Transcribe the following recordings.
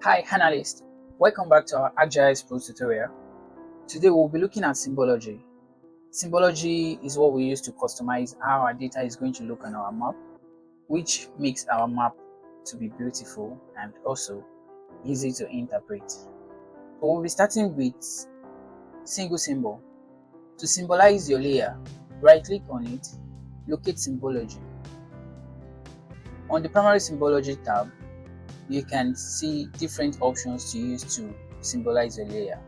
Hi analysts, welcome back to our ArcGIS Pro tutorial. Today we'll be looking at symbology. Symbology is what we use to customize how our data is going to look on our map, which makes our map to be beautiful and also easy to interpret. So we'll be starting with single symbol. To symbolize your layer, right click on it, locate symbology. On the primary symbology tab, you can see different options to use to symbolize your layer.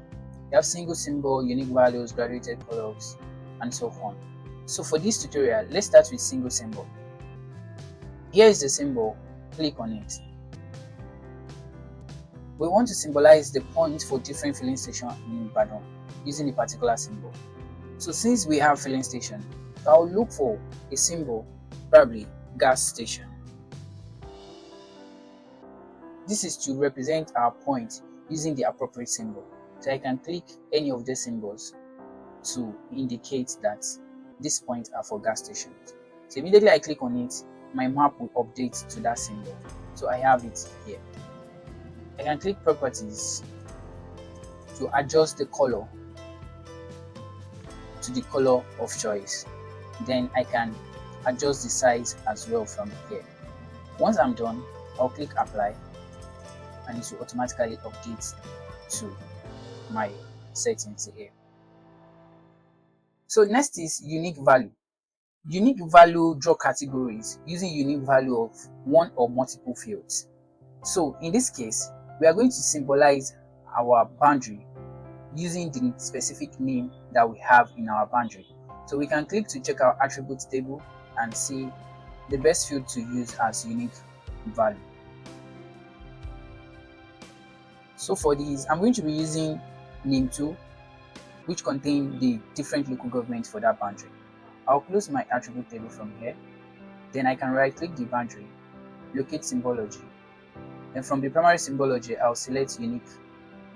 You have single symbol, unique values, graduated colors, and so on. So for this tutorial, let's start with single symbol. Here is the symbol, click on it. We want to symbolize the points for different filling stations in Ibadan using a particular symbol. So since we have filling station, I'll look for a symbol, probably gas station. This is to represent our point using the appropriate symbol. So I can click any of the symbols to indicate that these points are for gas stations. So immediately I click on it, my map will update to that symbol. So I have it here. I can click properties to adjust the color to the color of choice. Then I can adjust the size as well from here. Once I'm done, I'll click apply and it will automatically update to my settings here. So next is unique value. Unique value draw categories using unique value of one or multiple fields. So in this case, we are going to symbolize our boundary using the specific name that we have in our boundary. So we can click to check our attributes table and see the best field to use as unique value. So for these, I'm going to be using name2, which contain the different local governments for that boundary. I'll close my attribute table from here. Then I can right click the boundary, locate symbology. Then from the primary symbology, I'll select unique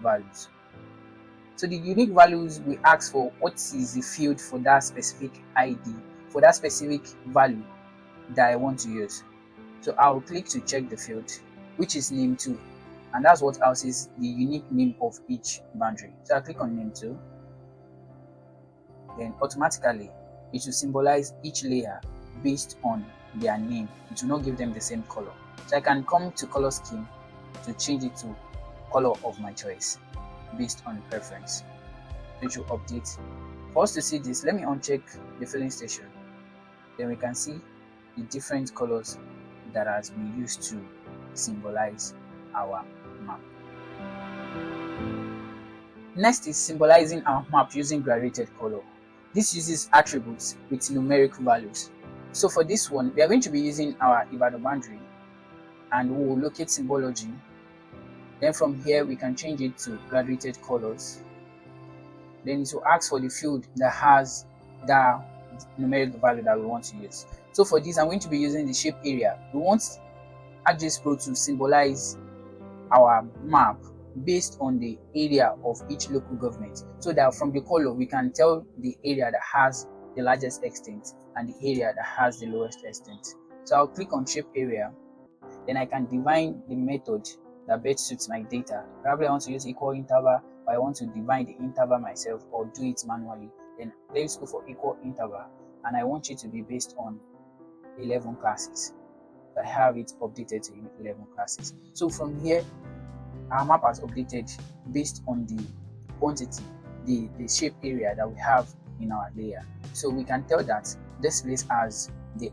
values. So the unique values we ask for what is the field for that specific ID, for that specific value that I want to use. So I'll click to check the field, which is name2. And that's what else is the unique name of each boundary. So I'll click on name2. Then automatically it will symbolize each layer based on their name. It will not give them the same color. So I can come to color scheme to change it to color of my choice based on preference. So it will update. For us to see this, let me uncheck the filling station. Then we can see the different colors that has been used to symbolize our map. Next is symbolizing our map using graduated color. This uses attributes with numeric values. So for this one, we are going to be using our Ibadan boundary and we will locate symbology. Then from here, we can change it to graduated colors. Then it will ask for the field that has the numeric value that we want to use. So for this, I'm going to be using the shape area. We want ArcGIS Pro to symbolize our map based on the area of each local government, so that from the color we can tell the area that has the largest extent and the area that has the lowest extent. So I'll click on shape area. Then I can define the method that best suits my data. Probably I want to use equal interval, or I want to define the interval myself or do it manually. Then let's go for equal interval, and I want it to be based on 11 classes. I have it updated to 11 classes. So from here, our map has updated based on the quantity, the shape area that we have in our layer. So we can tell that this place has the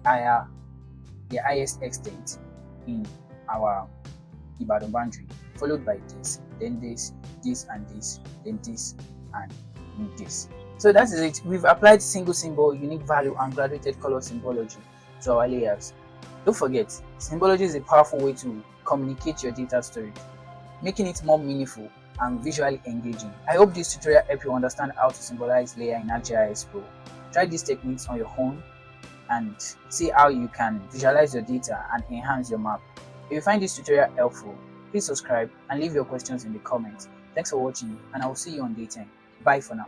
highest extent in our Ibadan boundary, followed by this, then this, this and this, then this and this. So that is it. We've applied single symbol, unique value, and graduated color symbology to our layers. Don't forget, symbology is a powerful way to communicate your data story, making it more meaningful and visually engaging. I hope this tutorial helped you understand how to symbolize layer in ArcGIS Pro. Try these techniques on your own and see how you can visualize your data and enhance your map. If you find this tutorial helpful, please subscribe and leave your questions in the comments. Thanks for watching, and I will see you on day 10. Bye for now.